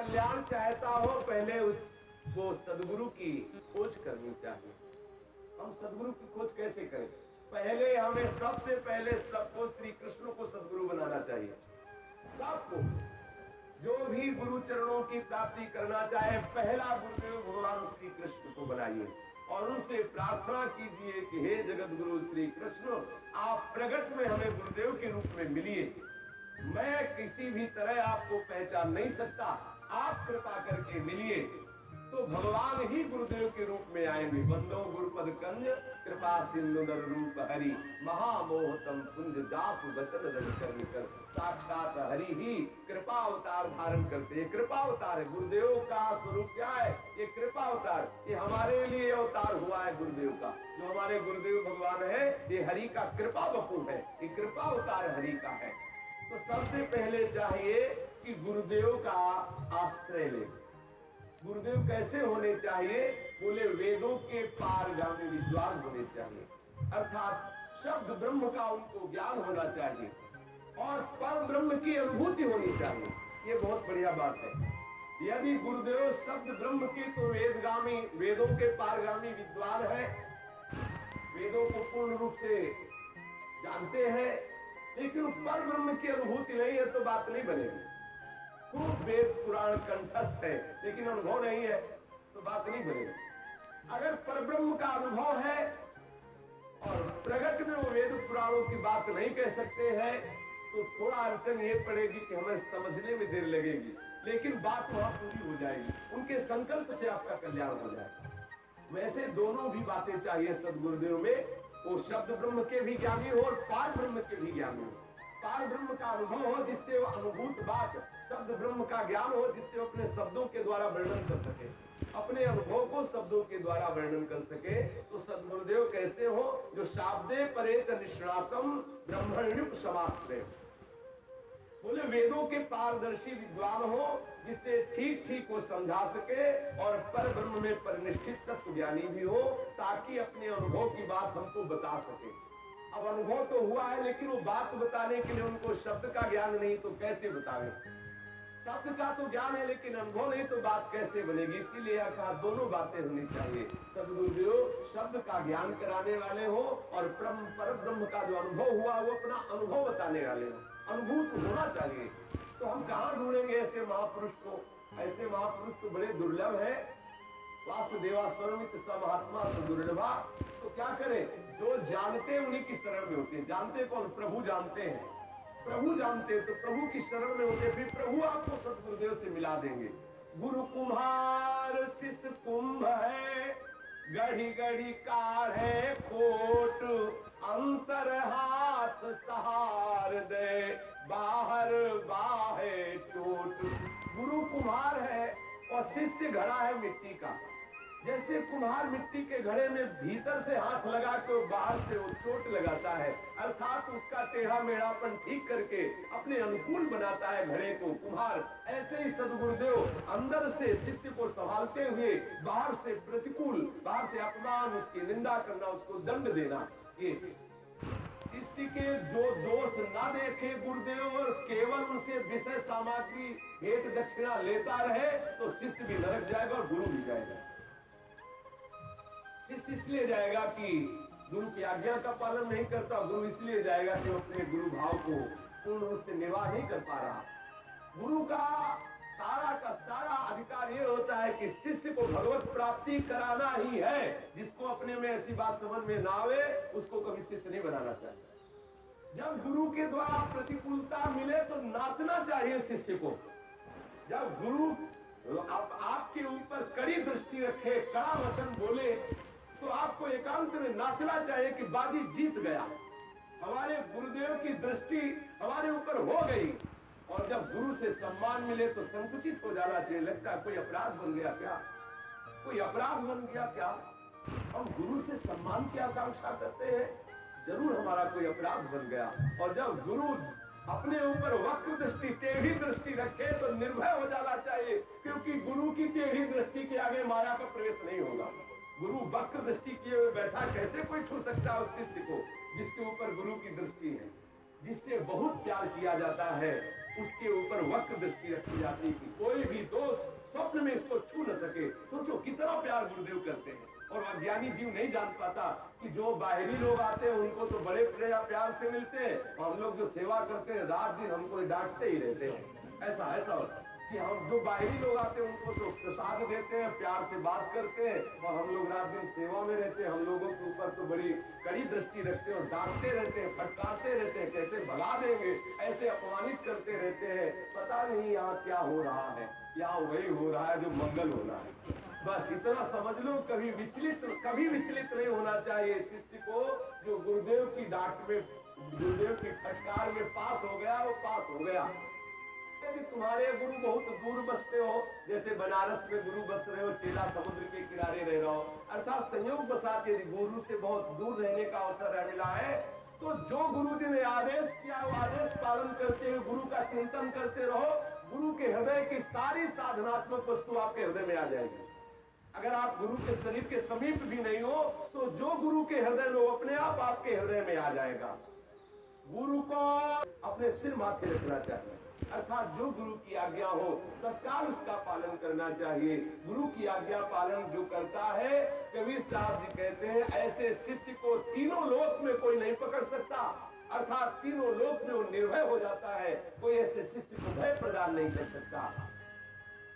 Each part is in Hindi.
कल्याण चाहता हो पहले उसको सदगुरु की खोज करनी चाहिए। हम सदगुरु की खोज कैसे करें? पहले हमें सबसे पहले सबको श्री कृष्ण को सदगुरु बनाना चाहिए। सबको जो भी गुरु चरणों की प्राप्ति करना चाहे पहला गुरुदेव भगवान श्री कृष्ण को बनाइए और उनसे प्रार्थना कीजिए कि हे जगत गुरु श्री कृष्ण, आप प्रगट में हमें गुरुदेव के रूप में मिलिए। मैं किसी भी तरह आपको पहचान नहीं सकता, आप कृपा करके मिलिए। तो भगवान ही गुरुदेव के रूप में आएंगे। बंदो गुरुपद कंज कृपा सिंधु नर रूप हरि, महामोहतम कुंज दास वचन रज कर। साक्षात हरि ही कृपा अवतार धारण करते हैं। कृपा अवतार है गुरुदेव का स्वरूप। क्या है ये कृपा अवतार? ये हमारे लिए अवतार हुआ है गुरुदेव का। जो हमारे गुरुदेव भगवान है ये हरि का कृपा बपू है, ये कृपा अवतार हरि का है। तो सबसे पहले चाहिए कि गुरुदेव का आश्रय ले। गुरुदेव कैसे होने चाहिए? बोले वेदों के पारगामी विद्वान होने चाहिए, अर्थात शब्द ब्रह्म का उनको ज्ञान होना चाहिए और पर ब्रह्म की अनुभूति होनी चाहिए। ये बहुत बढ़िया बात है। यदि गुरुदेव शब्द ब्रह्म की तो वेदगामी, वेदों के पारगामी विद्वान है, वेदों को पूर्ण रूप से जानते हैं, लेकिन पर ब्रह्म की अनुभूति नहीं है तो बात नहीं बनेगी। खूब वेद पुराण कंठस्थ है लेकिन अनुभव नहीं है तो बात नहीं बनेगी। अगर परब्रह्म का अनुभव है और प्रगट में वो वेद पुराणों की बात नहीं कह सकते हैं तो थोड़ा अड़चन ये पड़ेगी कि हमें समझने में देर लगेगी, लेकिन बात वहां पूरी हो जाएगी। उनके संकल्प से आपका कल्याण हो जाएगा। वैसे दोनों भी बातें चाहिए सदगुरुदेव में, वो शब्द ब्रह्म के भी ज्ञानी हो और पार ब्रह्म के भी ज्ञानी हो। पार ब्रह्म का अनुभव हो जिससे वो अनुभूत बात, शब्द ब्रह्म का ज्ञान हो जिससे वो अपने शब्दों के द्वारा वर्णन कर सके, अपने अनुभव को शब्दों के द्वारा वर्णन कर सके। तो सदगुरुदेव कैसे हो? जो शाब्दे परेत निष्णातम ब्रह्मण्युप समाश्रय, बोले वेदों के पारदर्शी विद्वान हो जिससे ठीक ठीक वो समझा सके और पर ब्रह्म में परिनिष्ठित तत्व ज्ञानी भी हो, ताकि अपने अनुभव की बात हमको बता सके। अब अनुभव तो हुआ है लेकिन वो बात बताने के लिए उनको शब्द का ज्ञान नहीं तो कैसे बतावे? शब्द का तो ज्ञान है लेकिन अनुभव नहीं तो बात कैसे बनेगी? इसीलिए कहा दोनों बातें होनी चाहिए। सदगुरुदेव शब्द का ज्ञान कराने वाले हो और पर ब्रह्म का जो अनुभव हुआ वो अपना अनुभव बताने वाले हो, अनुभूत होना चाहिए। तो हम कहाँ ढूंढेंगे ऐसे महापुरुष को? ऐसे महापुरुष तो बड़े दुर्लभ है। वासुदेवा सर्वमित स महात्मा सुदुर्लभा। तो क्या करें? जो जानते उन्हीं की शरण में होते हैं। जानते कौन? प्रभु जानते हैं। प्रभु जानते तो प्रभु की शरण में होते, फिर प्रभु आपको सतगुरुदेव से मिला देंगे। गुरु कुम्हार शिष्य कुंभ है, गढ़ी गढ़ी कार है खोट, अंतर हाथ सहार दे, बाहर बाहे चोट। गुरु कुम्हार है और शिष्य घड़ा है मिट्टी का। जैसे कुम्हार मिट्टी के घड़े में भीतर से हाथ लगा के बाहर से वो चोट लगाता है, अर्थात उसका टेढ़ा मेढ़ापन ठीक करके अपने अनुकूल बनाता है घड़े को कुम्हार, ऐसे ही सदगुरुदेव अंदर से शिष्य को संभालते हुए बाहर से प्रतिकूल, बाहर से अपमान, उसकी निंदा करना, उसको दंड देना। ये शिष्य के जो दोष ना देखे गुरुदेव और केवल उनसे विषय सामग्री भेंट दक्षिणा लेता रहे तो शिष्य भी नरक जाएगा और गुरु भी जाएगा। शिष्य इसलिए जाएगा कि गुरु की आज्ञा का पालन नहीं करता, गुरु इसलिए जाएगा कि अपने गुरु भाव को पूर्ण रूप से निर्वाह नहीं कर पा रहा। गुरु का सारा अधिकार ये होता है कि शिष्य को भगवत प्राप्ति कराना ही है। जिसको अपने में ऐसी बात समझ में ना आवे उसको कभी शिष्य नहीं बनाना चाहिए। जब गुरु के द्वारा प्रतिकूलता मिले तो नाचना चाहिए शिष्य को। जब गुरु आपके ऊपर कड़ी दृष्टि रखे, कड़ा वचन बोले तो आपको एकांत में नाचना चाहिए कि बाजी जीत गया, हमारे गुरुदेव की दृष्टि हमारे ऊपर हो गई। और जब गुरु से सम्मान मिले तो संकुचित हो जाना चाहिए। लगता है कोई अपराध बन गया क्या? कोई अपराध बन गया क्या? हम गुरु से सम्मान की आकांक्षा करते हैं, जरूर हमारा कोई अपराध बन गया। और जब गुरु अपने ऊपर वक्र दृष्टि, टेढ़ी दृष्टि रखे तो निर्भय हो जाना चाहिए, क्योंकि गुरु की टेढ़ी दृष्टि के आगे माया का प्रवेश नहीं होगा। गुरु वक्र दृष्टि किए हुए बैठा, कैसे कोई छू सकता है उस शिष्य को जिसके ऊपर गुरु की दृष्टि है? जिससे बहुत प्यार किया जाता है उसके ऊपर वक्र दृष्टि रखी जाती है कि कोई भी दोष स्वप्न में इसको छू न सके। सोचो कितना प्यार गुरुदेव करते हैं। और अज्ञानी जीव नहीं जान पाता कि जो बाहरी लोग आते हैं उनको तो बड़े प्यार से मिलते हैं, और हम लोग जो सेवा करते हैं रात दिन हमको डांटते ही रहते हैं। ऐसा ऐसा होता है कि हम जो बाहरी लोग आते हैं उनको तो प्रसाद देते हैं, प्यार से बात करते हैं, और हम लोग रात दिन सेवा में रहते हैं। हम लोगों के ऊपर तो बड़ी कड़ी दृष्टि रखते हैं और डांटते रहते हैं, फटकारते रहते हैं, कैसे भगा देंगे, ऐसे अपमानित करते रहते हैं। पता नहीं यहाँ क्या हो रहा है, यहाँ वही हो रहा है जो मंगल होना है। बस इतना समझ लो। कभी विचलित नहीं होना चाहिए शिष्य को। जो गुरुदेव की डांट में, गुरुदेव की फटकार में पास हो गया, वो पास हो गया। यदि तुम्हारे गुरु बहुत दूर बसते हो, जैसे बनारस में गुरु बस रहे हो, चेला समुद्र के किनारे रह रहा हो, अर्थात संयोग बसात यदि गुरु से बहुत दूर रहने का अवसर मिला है, तो जो गुरु जी ने आदेश किया वो आदेश पालन करते हुए गुरु का चिंतन करते रहो। गुरु के हृदय की सारी साधनात्मक वस्तु आपके हृदय में आ जाएगी। अगर आप गुरु के शरीर के समीप भी नहीं हो तो जो गुरु के हृदय में, वो अपने आप आपके हृदय में आ जाएगा। गुरु को अपने सिर माथे रखना चाहिए, अर्थात जो गुरु की आज्ञा हो तत्काल उसका पालन करना चाहिए। गुरु की आज्ञा पालन जो करता है, कबीर साहब जी कहते हैं, ऐसे शिष्य को तीनों लोक में कोई नहीं पकड़ सकता, अर्थात तीनों लोक में वो निर्भय हो जाता है। कोई ऐसे शिष्य को भय प्रदान नहीं कर सकता।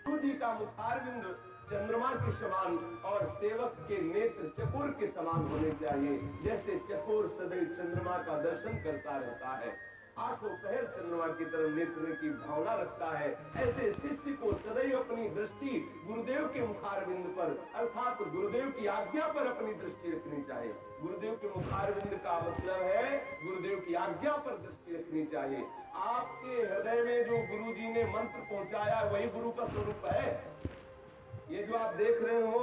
गुरु जी का मुखारविंद चंद्रमा के समान और सेवक के नेत्र चकोर के समान होने चाहिए। जैसे चकोर सदैव चंद्रमा का दर्शन करता रहता है, आंखों पहर चंद्रमा की तरफ नेत्र की भावना रखता है, ऐसे शिष्य को सदैव अपनी दृष्टि गुरुदेव के मुखारविंद पर, अर्थात गुरुदेव की आज्ञा पर अपनी दृष्टि रखनी चाहिए। गुरुदेव के मुखारविंद का मतलब है गुरुदेव की आज्ञा पर दृष्टि रखनी चाहिए। आपके हृदय में जो गुरु जी ने मंत्र पहुंचाया वही गुरु का स्वरूप है। ये जो आप देख रहे हो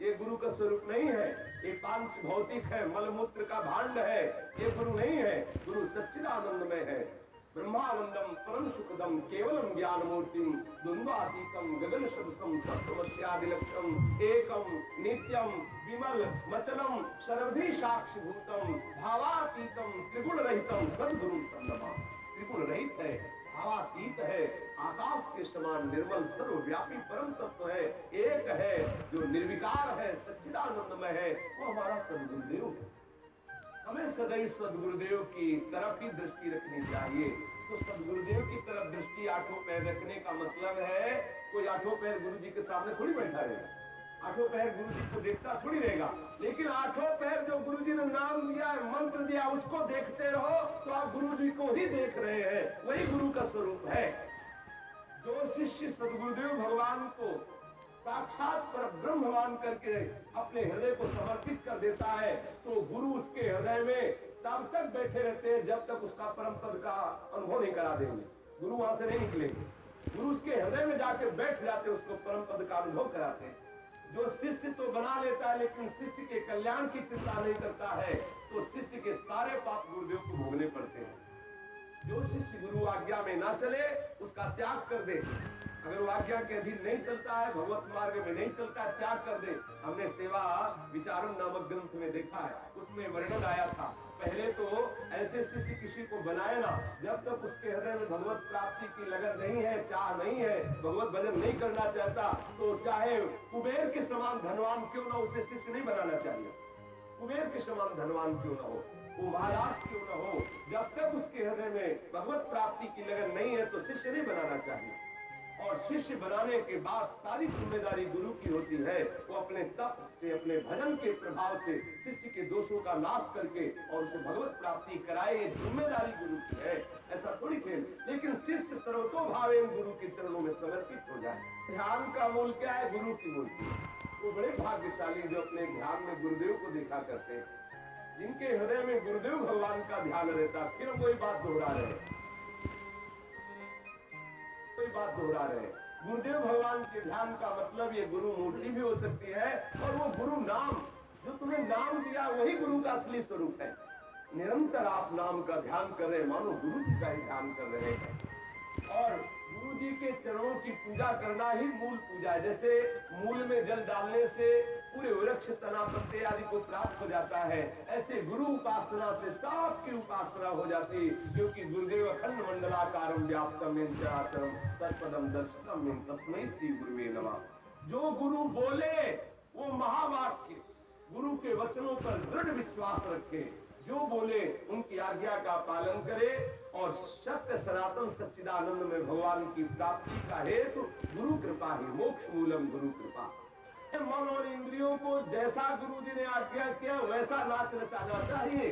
ये गुरु का स्वरूप नहीं है, ये पांच भौतिक है, मलमूत्र का भांड है, ये गुरु नहीं है। गुरु सच्चिदानंद में है। ब्रह्मानंदम परम सुखदम केवलम ज्ञान मूर्तिम द्वंद्वातीतम गगन सदसम तत्वमस्यादिलक्षम एकम नित्यम विमल मचलम सर्वधि साक्षी भूतम भावातीतम त्रिगुण रहितम सद्गुरु तन्नमा। त्रिगुण रहित है, भावातीत है, आकाश के समान निर्मल सर्वव्यापी परम तत्व है, एक है, जो निर्विकार है, सच्चिदानंदमय है, वो हमारा सद्गुरुदेव है। हमें सदैव सद्गुरुदेव की तरफ ही दृष्टि रखनी चाहिए। तो सद्गुरुदेव की तरफ दृष्टि आठों पैर रखने का मतलब है, कोई आठों पैर गुरु जी के सामने थोड़ी बैठा रहेगा, आठों पैर गुरु जी को देखता थोड़ी रहेगा, लेकिन आठों पैर जो गुरु जी ने नाम दिया है, मंत्र दिया, उसको देखते रहो तो आप गुरु जी को ही देख रहे हैं, वही गुरु का स्वरूप है। जो शिष्य सद्गुरुदेव भगवान को साक्षात पर ब्रह्म मान करके अपने हृदय को समर्पित कर देता है, तो गुरु उसके हृदय में तब तक बैठे रहते हैं जब तक उसका परम पद का अनुभव नहीं करा देंगे। गुरु वहां से नहीं निकलेंगे, गुरु उसके हृदय में जाके बैठ जाते, उसको परम पद का अनुभव कराते हैं। जो शिष्य तो बना लेता है लेकिन शिष्य के कल्याण की चिंता नहीं करता है, तो शिष्य के सारे पाप गुरुदेव को भोगने पड़ते हैं। जो शिष्य गुरु आज्ञा में ना चले उसका त्याग कर दे, अगर वो आज्ञा के अधीन नहीं चलता है, भगवत मार्ग में नहीं चलता है, त्याग कर दे। हमने सेवा विचारम नामक ग्रंथ में देखा है, उसमें वर्णन आया था, पहले तो ऐसे शिष्य किसी को बनाए ना जब तक उसके हृदय में भगवत प्राप्ति की लगन नहीं है, चाह नहीं है, भगवत भजन नहीं करना चाहता, तो चाहे कुबेर के समान धनवान क्यों ना, उसे शिष्य नहीं बनाना चाहिए। कुबेर के समान धनवान क्यों ना हो, वो महाराज क्यों ना हो, जब तक उसके हृदय में भगवत प्राप्ति की लगन नहीं है तो शिष्य नहीं बनाना चाहिए। और शिष्य बनाने के बाद सारी जिम्मेदारी गुरु की होती है। वो अपने तप से, अपने भजन के प्रभाव से शिष्य के दोषों का नाश करके और उसे भगवत प्राप्ति कराए, ये जिम्मेदारी गुरु की है, ऐसा थोड़ी खेल। लेकिन शिष्य सर्वतोभावेन गुरु के चरणों में समर्पित हो जाए। ध्यान का मूल क्या है? गुरु की मूर्ति। वो बड़े भाग्यशाली जो अपने ध्यान में गुरुदेव को देखा करते हैं, जिनके हृदय में गुरुदेव भगवान का ध्यान रहता। फिर हम वही बात दोहरा रहे हैं, गुरुदेव भगवान के ध्यान का मतलब ये गुरु मूर्ति भी हो सकती है, और वो गुरु नाम जो तुम्हें नाम दिया वही गुरु का असली स्वरूप है। निरंतर आप नाम का ध्यान कर रहे हैं, मानो गुरु जी का ही ध्यान कर रहे हैं। और गुरु जी के चरणों की पूजा करना ही मूल पूजा है। जैसे मूल में जल डालने से पूरे वृक्ष, तना, पत्ते आदि को प्राप्त हो जाता है, ऐसे गुरु उपासना से सबकी उपासना हो जाती, क्योंकि गुरुदेव अखंड मंडलाकारम व्याप्तम येन चराचरम तत्पदम दर्शनम येन तस्मै श्री गुरुवे नमः। जो गुरु बोले वो महावाक्य, गुरु के वचनों पर दृढ़ विश्वास रखे, जो बोले उनकी आज्ञा का पालन करे और सत्य सनातन सच्चिदानंद में भगवान की प्राप्ति का हेतु गुरु कृपा ही, मोक्ष मूलम गुरु कृपा। मन और इंद्रियों को जैसा गुरु जी ने आज्ञा किया वैसा नाच नचाना चाहिए,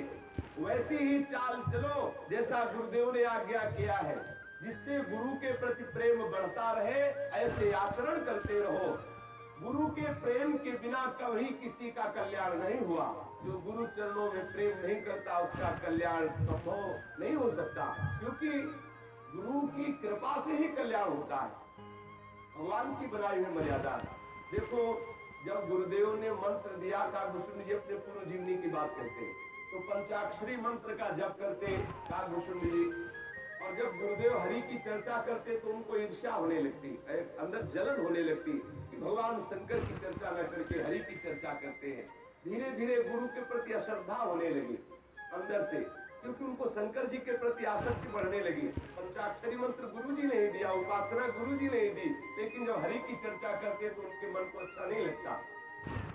वैसी ही चाल चलो जैसा गुरुदेव ने आज्ञा किया है, जिससे गुरु के प्रति प्रेम बढ़ता रहे, ऐसे आचरण करते रहो। गुरु के प्रेम के बिना कभी किसी का कल्याण नहीं हुआ। जो गुरु चरणों में प्रेम नहीं करता उसका कल्याण संभव नहीं हो सकता, क्योंकि गुरु की कृपा से ही कल्याण होता है, भगवान की बनाई हुई मर्यादा। देखो, जब गुरुदेव ने मंत्र दिया कागभूषण जी अपने पूर्व जीवनी की बात करते तो पंचाक्षरी मंत्र का जप करते कागभूषण जी, और जब गुरुदेव हरि की चर्चा करते तो उनको ईर्ष्या होने लगती, अंदर जलन होने लगती कि भगवान शंकर की चर्चा न करके हरि की चर्चा करते हैं। धीरे धीरे गुरु के प्रति अश्रद्धा होने लगी अंदर से, क्योंकि उनको शंकर जी के प्रति आसक्ति बढ़ने लगी। पंचाक्षरी मंत्र गुरु जी ने ही दिया, उपासना गुरु जी ने ही दी, लेकिन जब हरि की चर्चा करते तो उनके मन को अच्छा नहीं लगता।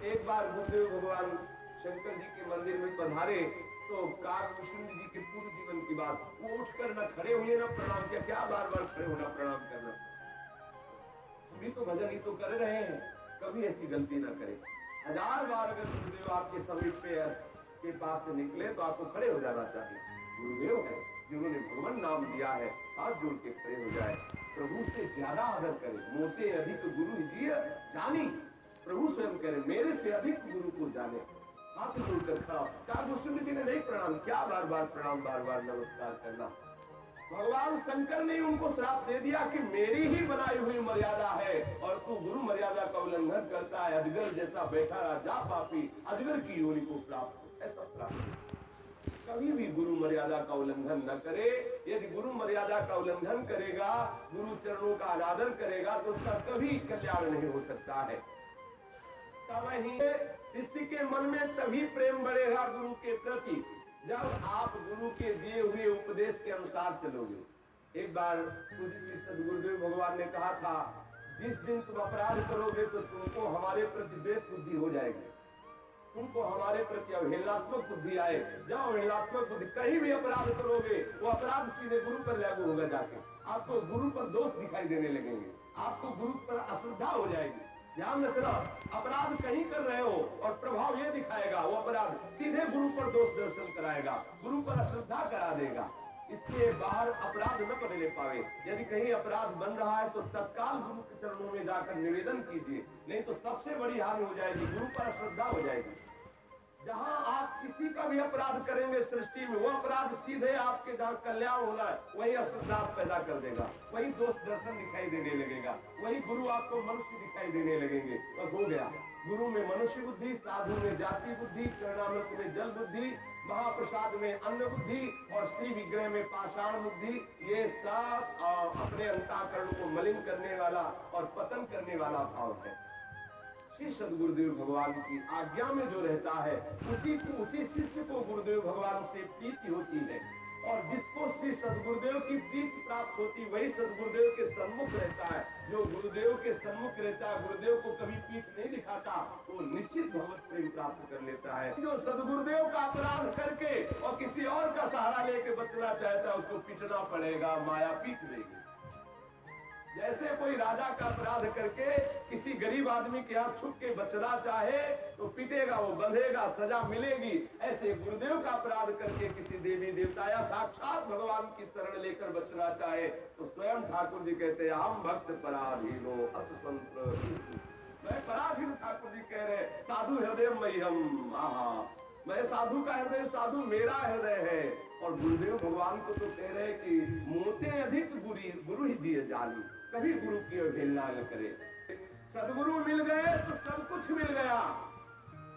एक बार गुरुदेव भगवान शंकर जी के मंदिर में पधारे तो कागभूषण जी के पूर्व जीवन की बात, वो उठकर न खड़े हुए न प्रणाम किया। क्या बार बार खड़े होना प्रणाम करना, अभी तो भजन ही तो कर रहे हैं, कभी ऐसी गलती ना करें। 1000 बार अगर गुरुदेव आपके समीप के पास से निकले तो आपको खड़े हो जाना चाहिए। गुरुदेव है जिन्होंने भगवान नाम दिया है, हाथ जोड़ के खड़े हो जाए, प्रभु से ज्यादा आदर करें। मोसे अधिक गुरु जी जानी, प्रभु स्वयं करें मेरे से अधिक गुरु को जाने। हाथ जोड़कर खड़ा, कागभूषण जी ने नहीं प्रणाम, क्या बार बार प्रणाम, बार बार नमस्कार करना। भगवान शंकर ने उनको श्राप दे दिया कि मेरी ही बनाई हुई मर्यादा है और तू गुरु मर्यादा का उल्लंघन करता है, अजगर जैसा बैठा रहा, जा पापी, अजगर की योनि को प्राप्त हो, ऐसा श्राप। कभी भी गुरु मर्यादा का उल्लंघन न करे। यदि गुरु मर्यादा का उल्लंघन करेगा, गुरु चरणों का अनादर करेगा तो उसका कभी कल्याण नहीं हो सकता है। तब ही शिष्य के मन में तभी प्रेम बढ़ेगा गुरु के प्रति, जब आप गुरु के दिए हुए उपदेश के अनुसार चलोगे। एक बार पूज्य श्री सद्गुरुदेव भगवान ने कहा था, जिस दिन तुम अपराध करोगे तो तुमको हमारे प्रति द्वेष बुद्धि हो जाएगी, तुमको हमारे प्रति अवहेलनात्मक बुद्धि आए। जब अवहेलनात्मक बुद्धि, कहीं भी अपराध करोगे वो अपराध सीधे गुरु पर लागू होगा, जाके आपको गुरु पर दोष दिखाई देने लगेंगे, आपको गुरु पर अश्रद्धा हो जाएगी। ध्यान रखना, अपराध कहीं कर रहे हो और प्रभाव ये दिखाएगा, वो अपराध सीधे गुरु पर दोष दर्शन कराएगा, गुरु पर अश्रद्धा करा देगा। इसके बाहर अपराध न बदले पावे। यदि कहीं अपराध बन रहा है तो तत्काल गुरु के चरणों में जाकर निवेदन कीजिए, नहीं तो सबसे बड़ी हानि हो जाएगी, गुरु पर अश्रद्धा हो जाएगी। जहां आप किसी का भी अपराध करेंगे सृष्टि में, वो अपराध सीधे आपके जहां कल्याण होना है वही अश्रद्धा पैदा कर देगा, वही दोष दर्शन दिखाई देने लगेगा, वही गुरु आपको मनुष्य दिखाई देने लगेंगे। बस हो गया, गुरु में मनुष्य बुद्धि, साधु में जाति बुद्धि, चरणामृत में जल बुद्धि, महाप्रसाद में अन्न बुद्धि और श्री विग्रह में पाषाण बुद्धि, ये सब अपने अंतःकरण को मलिन करने वाला और पतन करने वाला भाव है। श्री सद्गुरुदेव भगवान की आज्ञा में जो रहता है उसी शिष्य को गुरुदेव भगवान से प्रीति होती है, और जिसको श्री सद्गुरुदेव की प्रीति प्राप्त होती वही सद्गुरुदेव के सम्मुख रहता है। जो गुरुदेव के सम्मुख रहता है, गुरुदेव को कभी पीठ नहीं दिखाता, वो निश्चित भगवत प्रेम प्राप्त कर लेता है। जो सद्गुरुदेव का अपराध करके और किसी और का सहारा लेके बचना चाहता है उसको पीटना पड़ेगा, माया पीट देगी। जैसे कोई राजा का अपराध करके किसी गरीब आदमी के हाथ छुप के बचना चाहे तो पीटेगा, वो बंधेगा, सजा मिलेगी। ऐसे गुरुदेव का अपराध करके किसी देवी देवता या साक्षात भगवान की शरण लेकर बचना चाहे तो स्वयं ठाकुर जी कहते हैं, हम भक्त पराधीनो असतंत्र। मैं पराधीन, ठाकुर जी कह रहे, साधु हृदय मह्यम, आहा, मैं साधु का हृदय, साधु मेरा हृदय है। और गुरुदेव भगवान को तो कह रहे कि मोते अधिक गुरु ही जिए जानी, कभी गुरु की अवहेलना न करे। सदगुरु मिल गए तो सब कुछ मिल गया,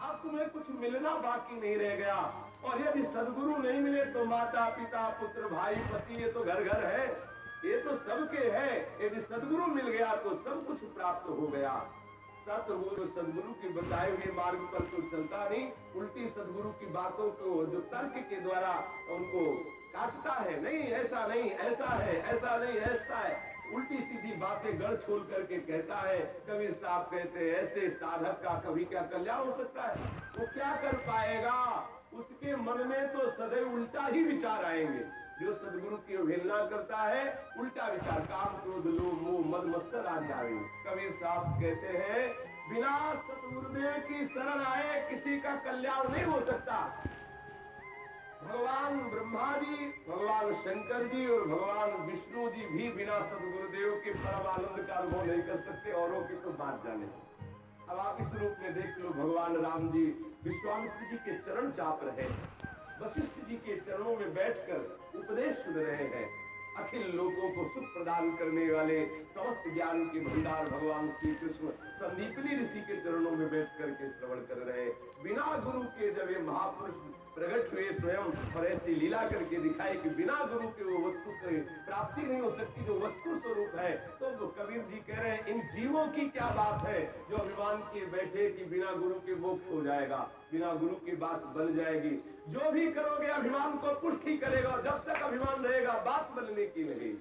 अब तुम्हें कुछ मिलना बाकी नहीं रह गया। और यदि सदगुरु नहीं मिले तो माता पिता पुत्र भाई पति ये तो घर घर है, ये तो सबके है। यदि सदगुरु मिल गया तो सब कुछ प्राप्त हो गया। सतगुरु सदगुरु के बताए हुए मार्ग पर तो चलता नहीं, उल्टी सदगुरु की बातों को जो तर्क के द्वारा उनको काटता है, नहीं ऐसा नहीं, ऐसा है, ऐसा नहीं, ऐसा है। उल्टी सीधी बातें गढ़ छोड़ करके कहता है। कबीर साहब कहते हैं ऐसे साधक का कभी क्या कल्याण हो सकता है? वो क्या कर पाएगा? उसके मन में तो सदैव उल्टा ही विचार आएंगे। जो सदगुरु की अवहेलना करता है, उल्टा विचार, काम क्रोध लोभ मोह मद मत्सर आदि आएंगे। कबीर साहब कहते हैं बिना सतगुरुदेव की शरण आए किसी का कल्याण नहीं हो सकता। भगवान ब्रह्मा जी, भगवान शंकर जी और भगवान विष्णु जी भी बिना सदगुरुदेव के परम आनंद का अनुभव नहीं कर सकते, औरों की तो बात जाने। अब आप इस रूप में देख लो, भगवान राम जी विश्वामित्र जी के चरण चाप रहे, वशिष्ठ जी के चरणों में बैठकर उपदेश सुन रहे हैं। अखिल लोगों को सुख प्रदान करने वाले समस्त ज्ञान के भंडार भगवान श्री कृष्ण संदीपनी ऋषि के चरणों में बैठ करके श्रवण कर रहे। बिना गुरु के जब ये महापुरुष प्रकट हुए स्वयं और ऐसी लीला करके दिखाए कि बिना गुरु के वो वस्तु की प्राप्ति नहीं हो सकती जो वस्तु स्वरूप है। तो कबीर जी कह रहे हैं इन जीवों की क्या बात है जो अभिमान किए बैठे कि बिना गुरु के मोक्ष हो जाएगा, बिना गुरु की बात बन जाएगी। जो भी करोगे अभिमान को पुष्टि करेगा, और जब तक अभिमान रहेगा बात बनने की नहीं।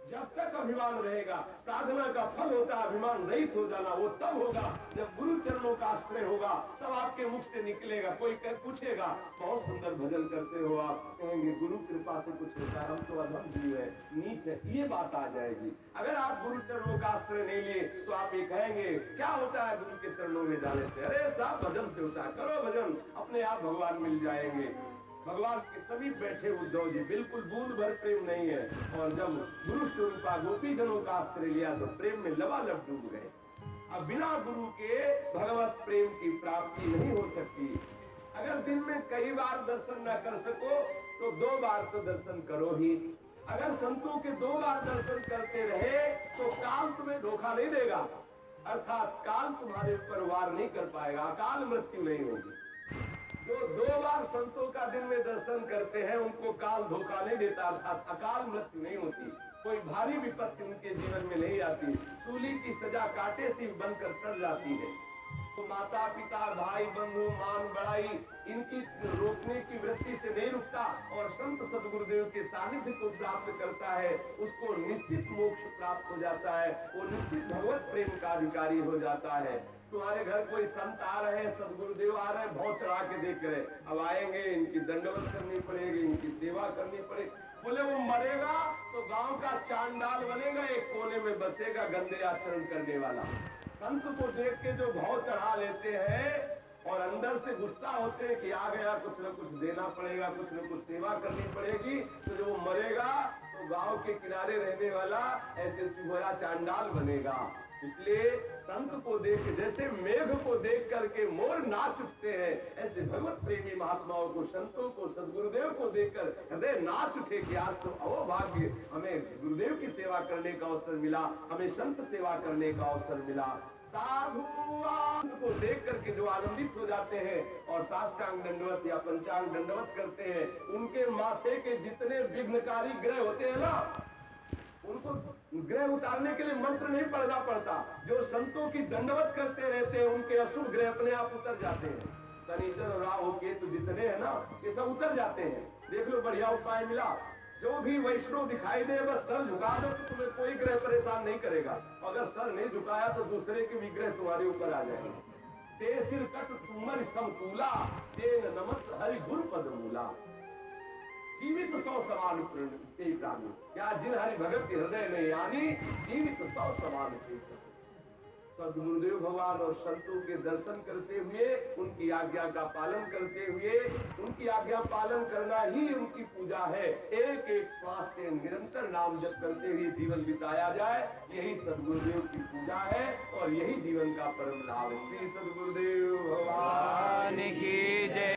जब तक अभिमान रहेगा, साधना का फल होता है अभिमान रहित हो जाना, वो तब होगा जब गुरु चरणों का आश्रय होगा, तब आपके मुख से निकलेगा। कोई पूछेगा बहुत सुंदर भजन करते हो आप, कहेंगे गुरु कृपा से कुछ होता है, हम तो अधम जीव है, नीच है, ये बात आ जाएगी। अगर आप गुरु चरणों का आश्रय नहीं लिए तो आप ये कहेंगे क्या होता है गुरु के चरणों में जाने से? अरे साहब भजन से होता है, करो भजन, अपने आप भगवान मिल जाएंगे। भगवान के समीप बैठे उद्धव जी, बिल्कुल बूंद भर प्रेम नहीं है, और जब गुरु स्वरूपा गोपी जनों का आश्रय लिया तो प्रेम में लबालब डूब गए। अब बिना गुरु के भगवत प्रेम की प्राप्ति नहीं हो सकती। अगर दिन में कई बार दर्शन न कर सको तो 2 बार तो दर्शन करो ही। अगर संतों के 2 बार दर्शन करते रहे तो काल तुम्हें धोखा नहीं देगा, अर्थात काल तुम्हारे ऊपर वार नहीं कर पाएगा, अकाल मृत्यु नहीं होगी। जो 2 बार संतों का दिन में दर्शन करते हैं उनको काल धोखा नहीं देता, अर्थात अकाल मृत्यु नहीं होती, कोई भारी विपत्ति उनके जीवन में नहीं आती, सूली की सजा कांटे से बनकर टल जाती है। तो माता पिता भाई बंधु मान बड़ाई इनकी रोकने की वृत्ति से नहीं रुकता, और संत सदगुरुदेव के सानिध्य को प्राप्त करता है, उसको निश्चित मोक्ष प्राप्त हो जाता है, वो निश्चित भगवत प्रेम का अधिकारी हो जाता है। तुम्हारे घर कोई संत आ रहे हैं, सदगुरुदेव आ रहे हैं, बहुत चढ़ा के देख रहे, अब आएंगे इनकी दंडवत करनी पड़ेगी, इनकी सेवा करनी पड़ेगी। बोले वो मरेगा तो गांव का चांडाल बनेगा, एक कोने में बसेगा गंदे आचरण करने वाला। संत को देख के जो भाव चढ़ा लेते हैं और अंदर से गुस्सा होते हैं कि आ गया, कुछ न कुछ देना पड़ेगा, कुछ न कुछ सेवा करनी पड़ेगी, तो जब वो मरेगा तो गांव के किनारे रहने वाला ऐसे चुहरा चांडाल बनेगा। इसलिए संत को देख, जैसे मेघ को देख करके मोर नाच उठते हैं, ऐसे भगवत प्रेमी महात्माओं को, संतों को, सदगुरुदेव को देखकर हृदय नाच उठे कि आज तो अवो भाग्य, हमें गुरुदेव की सेवा करने का अवसर मिला, हमें संत सेवा करने का अवसर मिला। साधु को देख करके जो आनंदित हो जाते हैं और साष्टांग दंडवत या पंचांग दंडवत करते हैं, उनके माथे के जितने विघ्नकारी ग्रह होते हैं ना, उनको ग्रह उतारने के लिए मंत्र नहीं पढ़ना पड़ता। जो संतों की दंडवत करते रहते हैं उनके अशुभ ग्रह अपने आप उतर जाते हैं। शनिचर राहु केतु जितने हैं ना, ये सब उतर जाते हैं। देख लो बढ़िया उपाय मिला। जो भी वैष्णव दिखाई दे बस सर झुका दो तो तुम्हें कोई ग्रह परेशान नहीं करेगा। अगर सर नहीं झुकाया तो दूसरे के भी ग्रह तुम्हारे ऊपर आ जाएंगे। ते सिर कट तुमर समतूला, तेन नमत हरि गुरु पद मूला। जीवित 100 समान प्राणी, क्या जिन हरि भगत के हृदय में यानी जीवित 100 समान। सदगुरुदेव भगवान और संतों के दर्शन करते हुए, उनकी आज्ञा का पालन करते हुए, उनकी आज्ञा पालन करना ही उनकी पूजा है। एक एक श्वास से निरंतर नाम जप करते हुए जीवन बिताया जाए, यही सदगुरुदेव की पूजा है और यही जीवन का परम लाभ है। श्री सदगुरुदेव भगवान की जय।